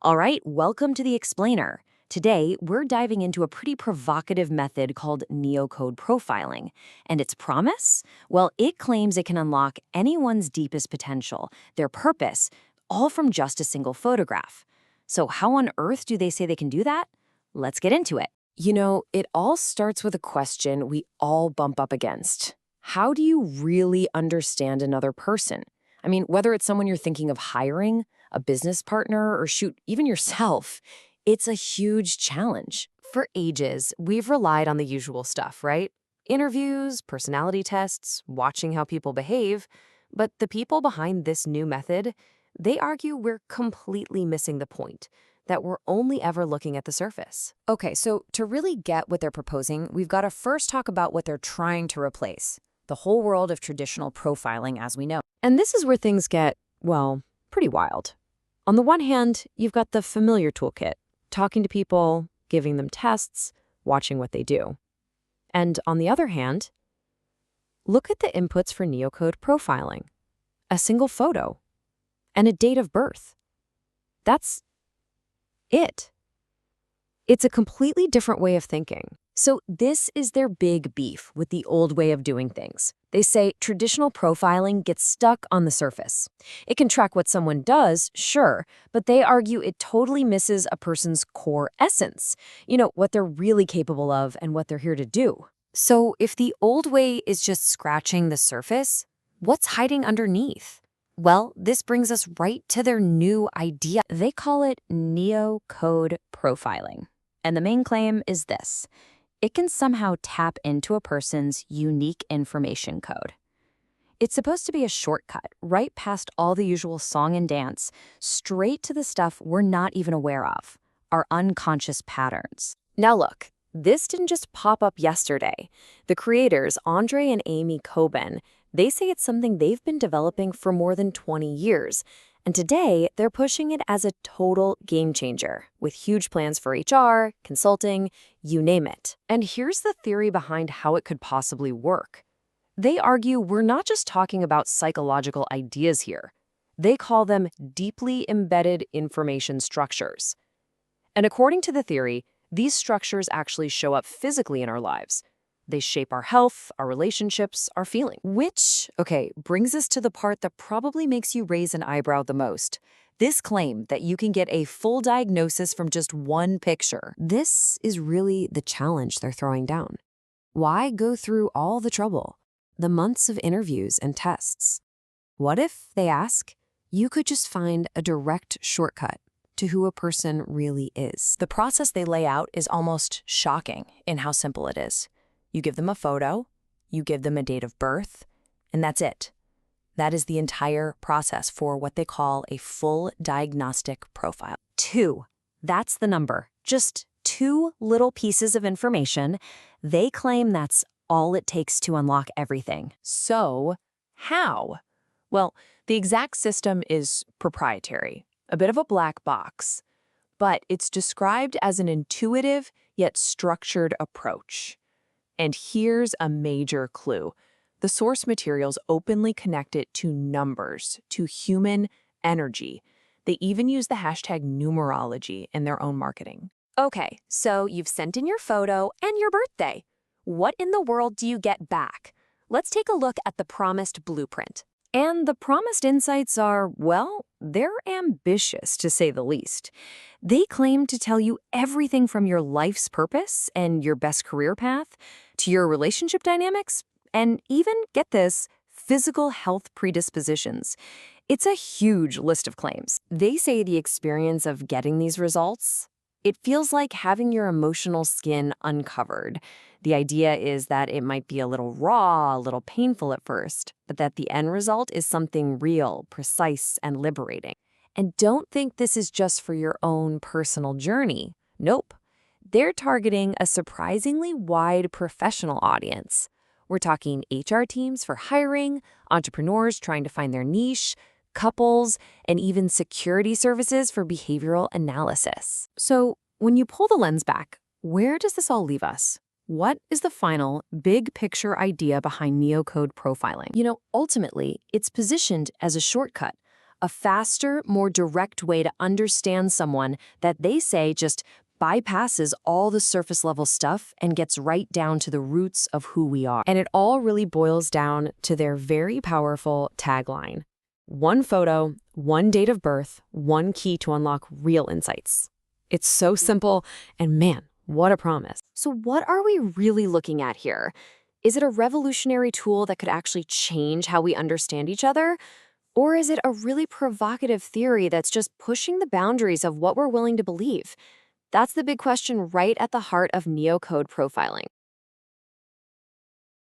All right, welcome to the Explainer. Today, we're diving into a pretty provocative method called NeoCode Profiling. And its promise? Well, it claims it can unlock anyone's deepest potential, their purpose, all from just a single photograph. So how on earth do they say they can do that? Let's get into it. You know, it all starts with a question we all bump up against. How do you really understand another person? I mean, whether it's someone you're thinking of hiring, a business partner, or shoot, even yourself, it's a huge challenge. For ages, we've relied on the usual stuff, right? Interviews, personality tests, watching how people behave. But the people behind this new method, they argue we're completely missing the point, that we're only ever looking at the surface. Okay, so to really get what they're proposing, we've got to first talk about what they're trying to replace, the whole world of traditional profiling as we know. And this is where things get, well, pretty wild. On the one hand, you've got the familiar toolkit, talking to people, giving them tests, watching what they do. And on the other hand, look at the inputs for NeoCode profiling. A single photo and a date of birth. That's it. It's a completely different way of thinking. So this is their big beef with the old way of doing things. They say traditional profiling gets stuck on the surface. It can track what someone does, sure, but they argue it totally misses a person's core essence. You know, what they're really capable of and what they're here to do. So if the old way is just scratching the surface, what's hiding underneath? Well, this brings us right to their new idea. They call it NeoCode Profiling. And the main claim is this. It can somehow tap into a person's unique information code. It's supposed to be a shortcut, right past all the usual song and dance, straight to the stuff we're not even aware of, our unconscious patterns. Now look, this didn't just pop up yesterday. The creators, Andrei and Amy Coban, they say it's something they've been developing for more than 20 years. And today, they're pushing it as a total game changer, with huge plans for HR, consulting, you name it. And here's the theory behind how it could possibly work. They argue we're not just talking about psychological ideas here. They call them deeply embedded information structures. And according to the theory, these structures actually show up physically in our lives. They shape our health, our relationships, our feelings. Which, okay, brings us to the part that probably makes you raise an eyebrow the most. This claim that you can get a full diagnosis from just one picture. This is really the challenge they're throwing down. Why go through all the trouble, the months of interviews and tests? What if, they ask, you could just find a direct shortcut to who a person really is? The process they lay out is almost shocking in how simple it is. You give them a photo, you give them a date of birth, and that's it. That is the entire process for what they call a full diagnostic profile. 2. That's the number. Just 2 little pieces of information. They claim that's all it takes to unlock everything. So, how? Well, the exact system is proprietary, a bit of a black box, but it's described as an intuitive yet structured approach. And here's a major clue. The source materials openly connect it to numbers, to human energy. They even use the hashtag numerology in their own marketing. Okay, so you've sent in your photo and your birthday. What in the world do you get back? Let's take a look at the promised blueprint. And the promised insights are, well, they're ambitious to say the least. They claim to tell you everything from your life's purpose and your best career path to your relationship dynamics and even, get this, physical health predispositions. It's a huge list of claims. They say the experience of getting these results, it feels like having your emotional skin uncovered. The idea is that it might be a little raw, a little painful at first, but that the end result is something real, precise, and liberating. And don't think this is just for your own personal journey. Nope. They're targeting a surprisingly wide professional audience. We're talking HR teams for hiring, entrepreneurs trying to find their niche, couples, and even security services for behavioral analysis. So when you pull the lens back, where does this all leave us? What is the final, big picture idea behind NeoCode profiling? You know, ultimately, it's positioned as a shortcut, a faster, more direct way to understand someone that they say just bypasses all the surface level stuff and gets right down to the roots of who we are. And it all really boils down to their very powerful tagline. One photo, one date of birth, one key to unlock real insights. It's so simple, and man, what a promise. So what are we really looking at here? Is it a revolutionary tool that could actually change how we understand each other? Or is it a really provocative theory that's just pushing the boundaries of what we're willing to believe? That's the big question right at the heart of NeoCode profiling.